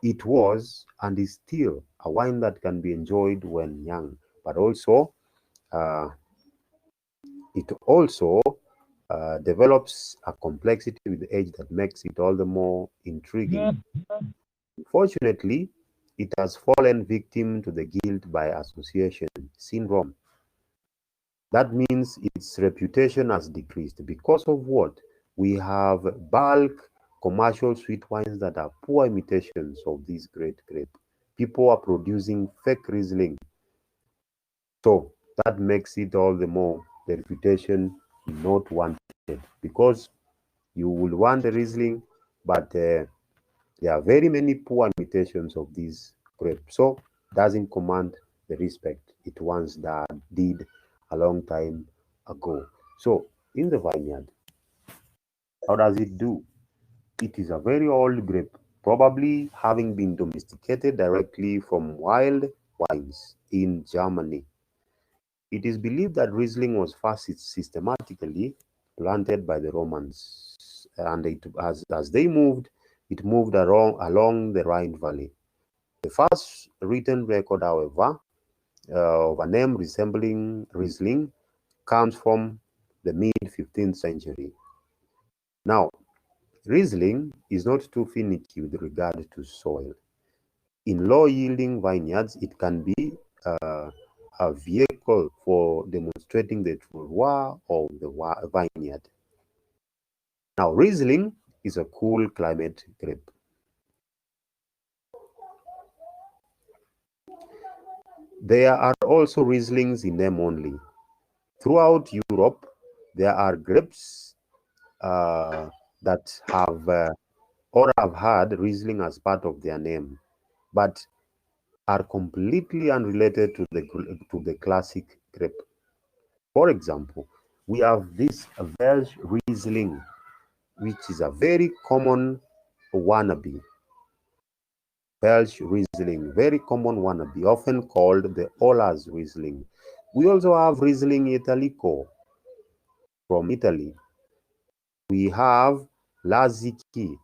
It was and is still a wine that can be enjoyed when young, but also it also develops a complexity with age that makes it all the more intriguing. Fortunately, it has fallen victim to the guilt by association syndrome. That means its reputation has decreased. Because of what? We have bulk commercial sweet wines that are poor imitations of this great grape. People are producing fake Riesling. So that makes it all the more the reputation not wanted, because you will want the Riesling, but there are very many poor imitations of this grape. So doesn't command the respect it once did a long time ago. So in the vineyard, how does it do? It is a very old grape, probably having been domesticated directly from wild wines in Germany. It is believed that Riesling was first systematically planted by the Romans, and as they moved, it moved along the Rhine Valley. The first written record, however, of a name resembling Riesling comes from the mid-15th century. Now, Riesling is not too finicky with regard to soil. In low-yielding vineyards, it can be a vehicle for demonstrating the terroir of the vineyard. Now, Riesling is a cool climate grape. There are also Rieslings in them only. Throughout Europe, there are grapes that have or have had Riesling as part of their name, but are completely unrelated to the classic grape. For example, we have this Welsh Riesling, which is a very common wannabe. Welsh Riesling, very common wannabe, often called the Ola's Riesling. We also have Riesling Italico from Italy. We have Laziki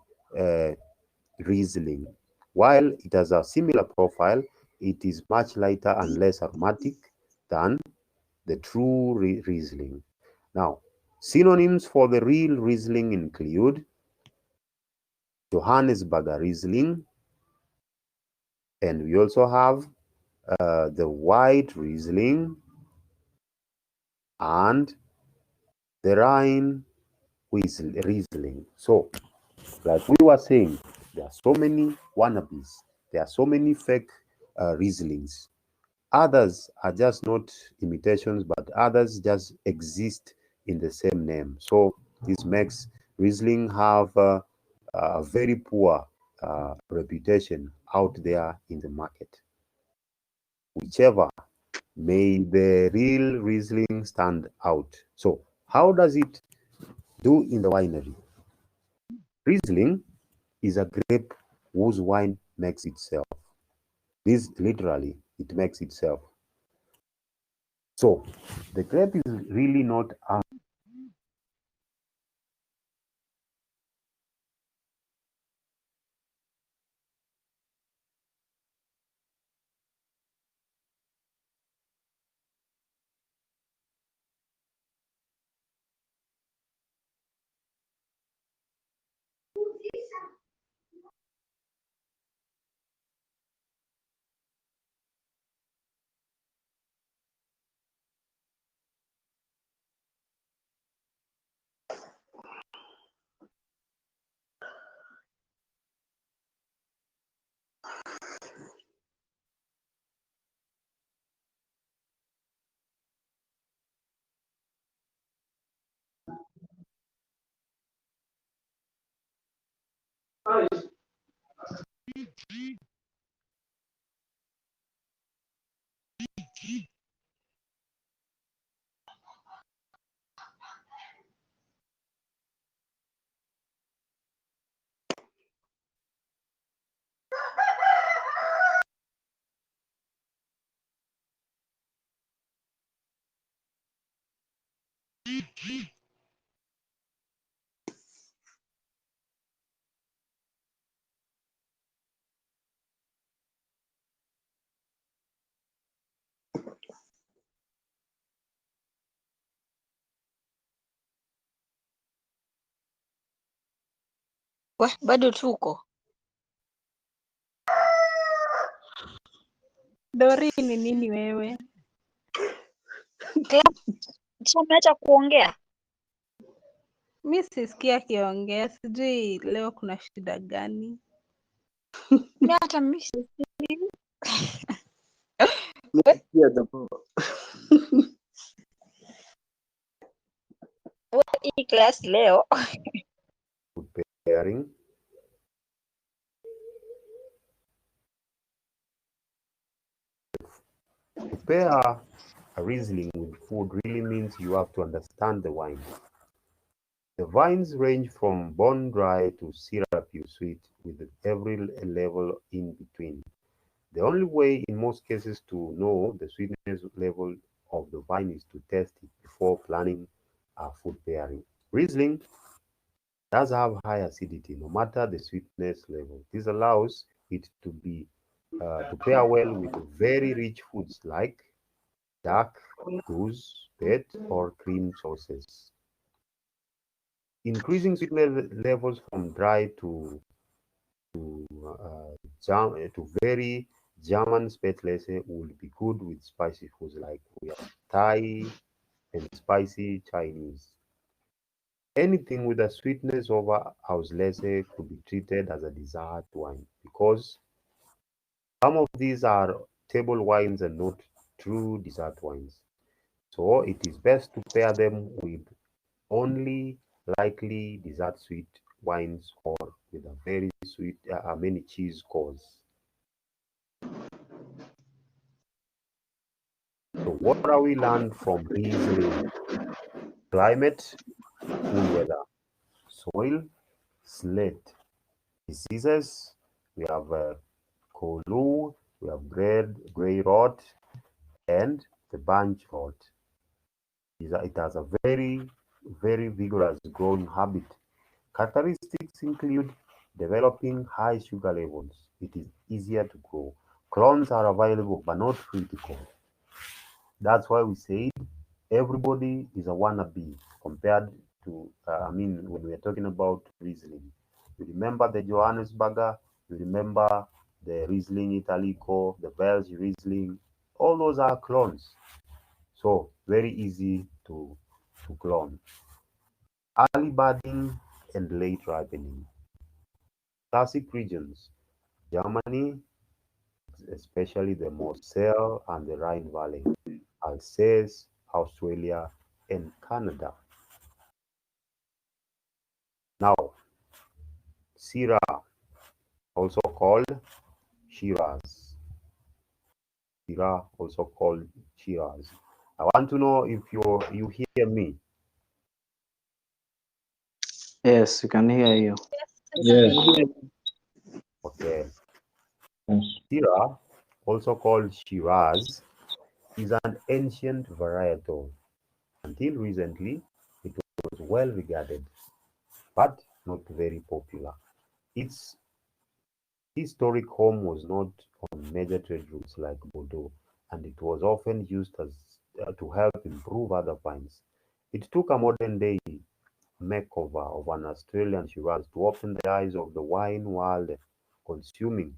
Riesling. While it has a similar profile, it is much lighter and less aromatic than the true Riesling. Now, synonyms for the real Riesling include Johannesburger Riesling, and we also have the white Riesling and the Rhine Riesling. So, like we were saying, there are so many wannabes, there are so many fake Rieslings. Others are just not imitations, but others just exist in the same name. So this makes Riesling have a very poor reputation out there in the market. Whichever, may the real Riesling stand out. So how does it do in the winery? Riesling is a grape whose wine makes itself. This literally, it makes itself. So the grape is really not Bado tuko Dori ni nini wewe? umeacha kuongea? Mi sisikia akiongea, sijui leo kuna shida gani. Mi hata mi sisikii. Yeah, the Hii class leo food pairing. To pair a Riesling with food really means you have to understand the wine. The vines range from bone dry to syrupy sweet, with every level in between. The only way in most cases to know the sweetness level of the vine is to test it before planning a food pairing. Riesling does have high acidity, no matter the sweetness level. This allows it to pair well with very rich foods like duck, goose, pet, or cream sauces. Increasing sweetness levels from dry to very German Spätlese would be good with spicy foods like Thai and spicy Chinese. Anything with a sweetness over Auslese could be treated as a dessert wine because some of these are table wines and not true dessert wines. So it is best to pair them with only likely dessert sweet wines or with a very sweet, many cheese cores. So what are we learned from Riesling? Climate, cool weather, soil, slate, diseases, we have Kolu, we have grey rot, and the bunch rot. It has a very, very vigorous growing habit. Characteristics include developing high sugar levels. It is easier to grow. Clones are available but not critical. That's why we say everybody is a wannabe compared to, when we are talking about Riesling. You remember the Johannesburger, you remember the Riesling Italico, the Welsh Riesling, all those are clones. So very easy to clone. Early budding and late ripening. Classic regions, Germany, especially the Moselle and the Rhine Valley, Alsace, Australia, and Canada. Now, Syrah, also called Shiraz. Syrah, also called Shiraz. I want to know if you hear me. Yes, we can hear you. Yes. Okay. Yes. Syrah, also called Shiraz, is an ancient varietal. Until recently, it was well regarded, but not very popular. Its historic home was not on major trade routes like Bordeaux, and it was often used as to help improve other wines. It took a modern-day makeover of an Australian Shiraz to open the eyes of the wine world consuming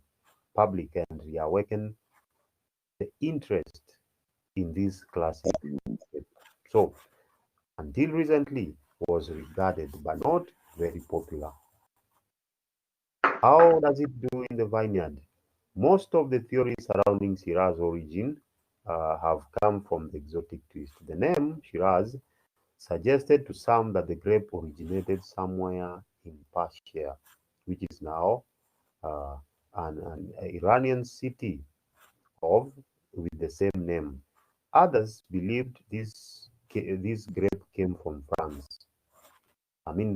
public and reawaken the interest in this classic. So, until recently, was regarded but not very popular. How does it do in the vineyard? Most of the theories surrounding Shiraz origin have come from the exotic twist. The name Shiraz suggested to some that the grape originated somewhere in Persia, which is now uh, an Iranian city of with the same name. Others believed this grape came from France.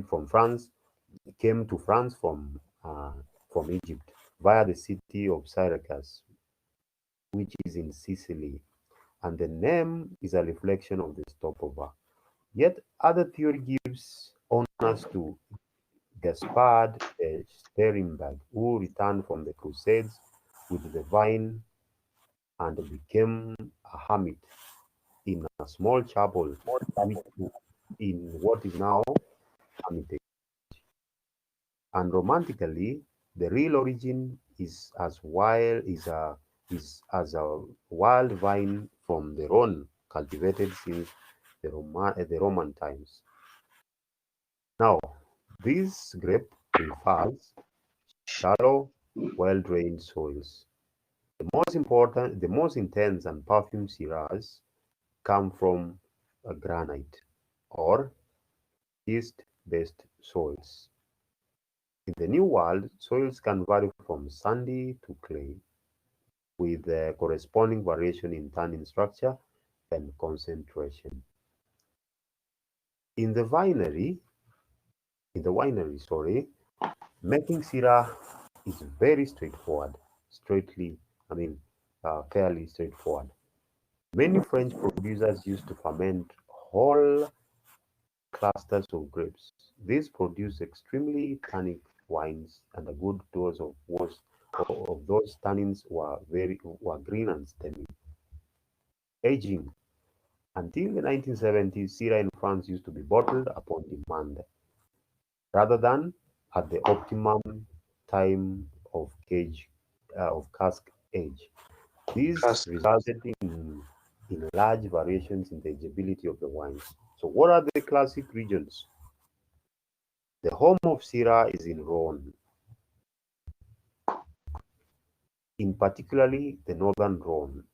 From France, came to France from Egypt via the city of Syracuse, which is in Sicily, and the name is a reflection of the stopover. Yet other theory gives honors to Gaspard Sterenberg, who returned from the Crusades with the vine and became a hermit in a small chapel, which in what is now Hermitage. And romantically, the real origin is as a wild vine from the Rhone, cultivated since the Roman times. Now, this grape prefers shallow, well-drained soils. The most intense and perfumed Shiraz come from a granite or schist-based soils. In the New World, soils can vary from sandy to clay, with corresponding variation in tannin structure and concentration. In the winery, making Syrah is very straightforward. Fairly straightforward. Many French producers used to ferment whole clusters of grapes. These produce extremely tannic wines, and a good dose of those tannins were green and stemy. Aging. Until the 1970s, Syrah in France used to be bottled upon demand, rather than at the optimum time of cask age. This resulted in large variations in the ageability of the wines. So, what are the classic regions? The home of Syrah is in Rhone. in particularly the northern Rhone.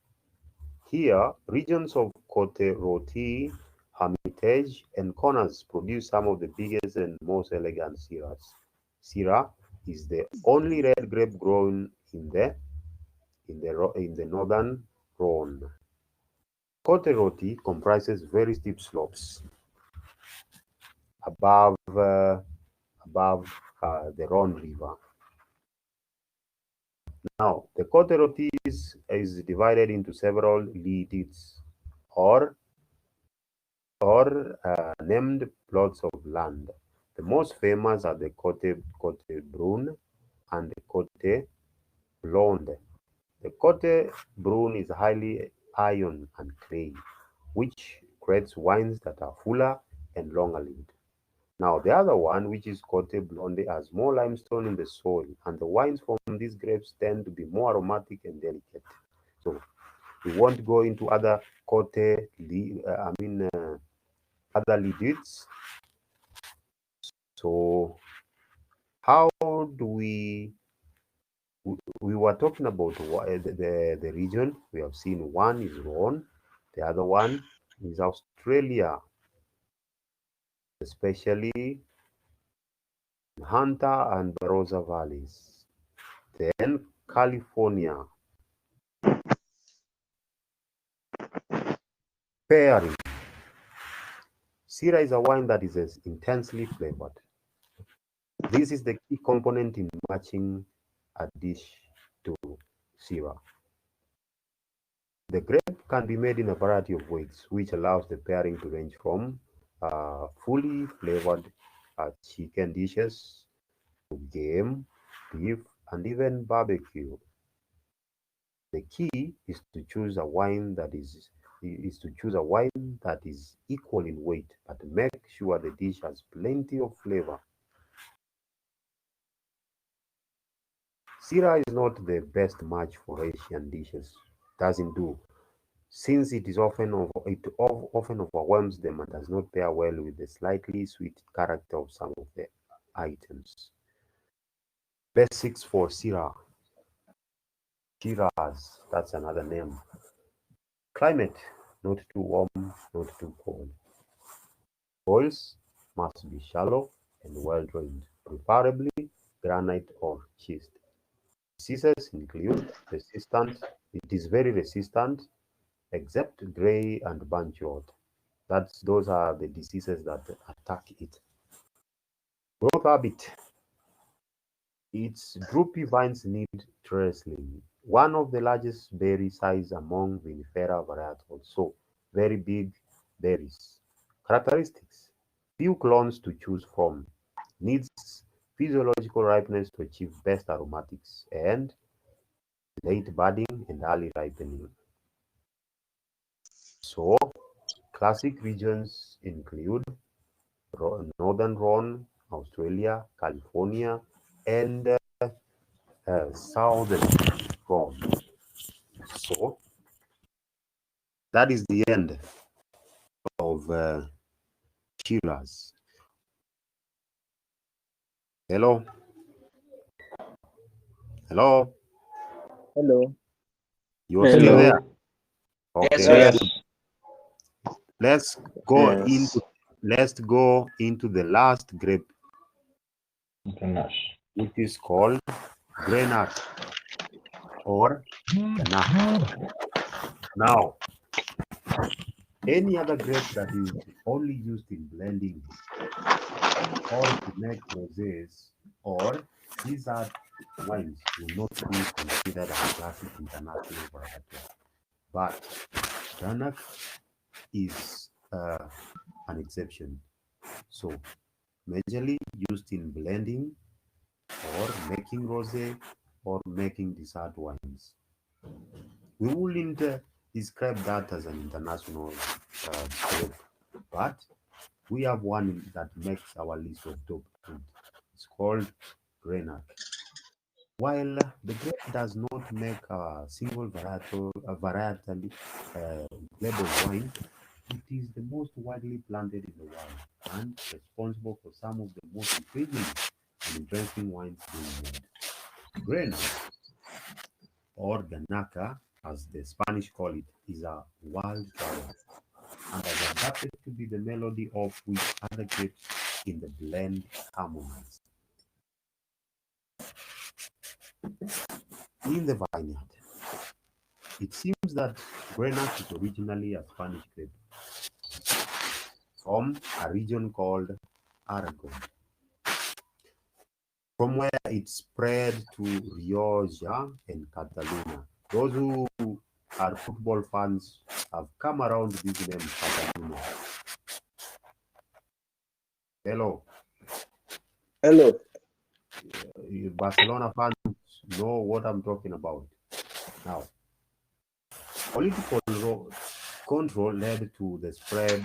Here, regions of Côte Rôtie, Hermitage, and Corners produce some of the biggest and most elegant Syrahs. Syrah is the only red grape grown in the northern Rhone. Côte Rôtie comprises very steep slopes above the Rhone River. Now, the Côte Rôtie is divided into several lides or named plots of land. The most famous are the Côte Brune and the Côte Blonde. The Côte Brune is highly iron and clay, which creates wines that are fuller and longer lived. Now, the other one, which is Côte Blonde, has more limestone in the soil, and the wines from these grapes tend to be more aromatic and delicate. So, we won't go into other Côte, other liquids. So, how do we were talking about the region? We have seen one is Rhone, the other one is Australia, especially Hunter and Barossa valleys. Then California. Pairing. Syrah is a wine that is intensely flavored. This is the key component in matching a dish to Syrah. The grape can be made in a variety of ways, which allows the pairing to range from fully flavored chicken dishes to game, beef, and even barbecue. The key is to choose a wine that is equal in weight, but make sure the dish has plenty of flavor. Syrah is not the best match for Asian dishes. Doesn't do, since it often overwhelms them and does not pair well with the slightly sweet character of some of the items. Basics for Syrah. Shiraz, that's another name. Climate, not too warm, not too cold. Soils must be shallow and well drained, preferably granite or schist. Diseases include it is very resistant, except grey and bunch rot. Those are the diseases that attack it. Growth habit. Its droopy vines need trellising. One of the largest berry size among vinifera varietals, so very big berries. Characteristics. Few clones to choose from. Needs physiological ripeness to achieve best aromatics, and late budding and early ripening. So, classic regions include Northern Rhone, Australia, California, and Southern Rhone. So, that is the end of Shiraz. Hello? Hello? Hello. You're still Hello. there? Okay. Yes. Let's go Yes. into the last grape, International. which is called Grenache or Grenache. Now, any other grape that is only used in blending or to make rosés or dessert wines will not be considered a classic international variety. But Grenache is an exception. So, majorly used in blending or making rosé or making dessert wines. We wouldn't describe that as an international grape, but we have one that makes our list of top 20. It's called Grenache. While the grape does not make a single varietally labeled wine, it is the most widely planted in the world and responsible for some of the most intriguing and interesting wines being made. Grenache or Ganaca, as the Spanish call it, is a wild flower and has adapted to be the melody of which other grapes in the blend harmonize. In the vineyard, it seems that Grenache is originally a Spanish grape from a region called Aragon, from where it spread to Rioja and Catalonia. Those who are football fans have come around this name, Catalonia. Hello. Hello. Barcelona fans know what I'm talking about. Now, political control led to the spread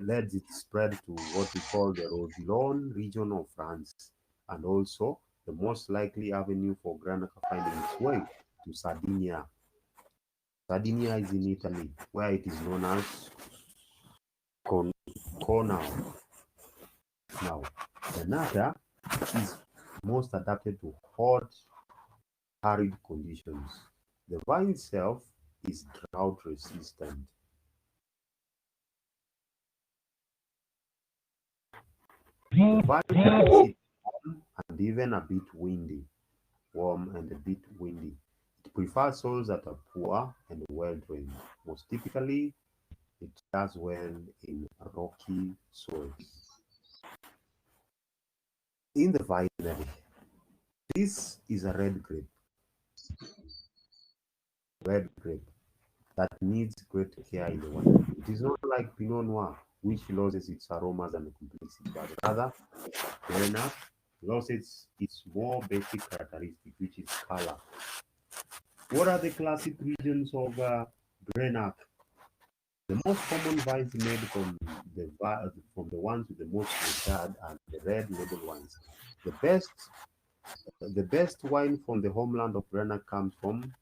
led its spread to what we call the Roussillon region of France, and also the most likely avenue for Grenache finding its way to Sardinia. Sardinia is in Italy, where it is known as Cornell. Now, Grenache is most adapted to hot, arid conditions. The vine itself is drought resistant. The vine is warm and even a bit windy. Warm and a bit windy. It prefers soils that are poor and well drained. Most typically, it does well in rocky soils. In the vinery, this is a red grape that needs great care in the winery. It is not like Pinot Noir, which loses its aromas and complexity, but rather Grenache loses its more basic characteristic, which is color. What are the classic regions of Grenache? The most common vines made from the ones with the most regard are the red label wines. The best wine from the homeland of Grenache comes from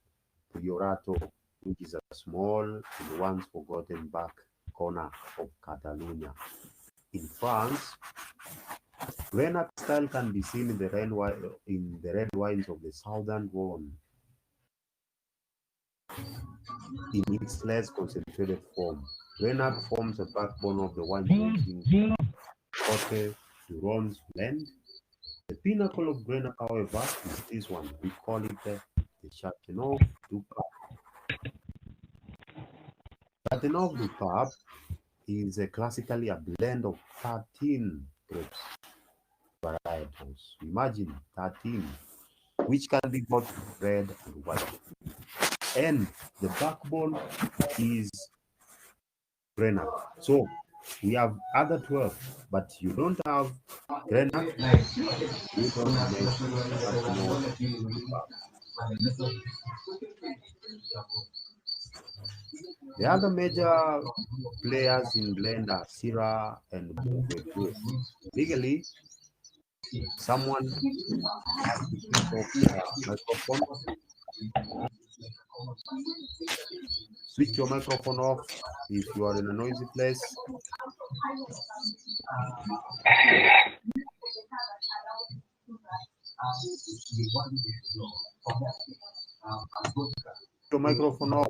Priorato, which is a small and once forgotten back corner of Catalonia. In France, Grenache style can be seen in the red wines of the southern Rhone in its less concentrated form. Grenache forms a backbone of the wine producing Côte du Rhone's blend. The pinnacle of Grenache, however, is this one. We call it the Châteauneuf du Pape. Châteauneuf du Pape is classically a blend of 13 grapes varietals. Imagine 13, which can be both red and white. And the backbone is Grenache. So we have other 12, but you don't have Grenache, you don't make Châteauneuf du Pape. The other major players in blend are Syrah and Bordeaux. Legally, someone has to switch off the microphone. Switch your microphone off if you are in a noisy place. Your microphone off.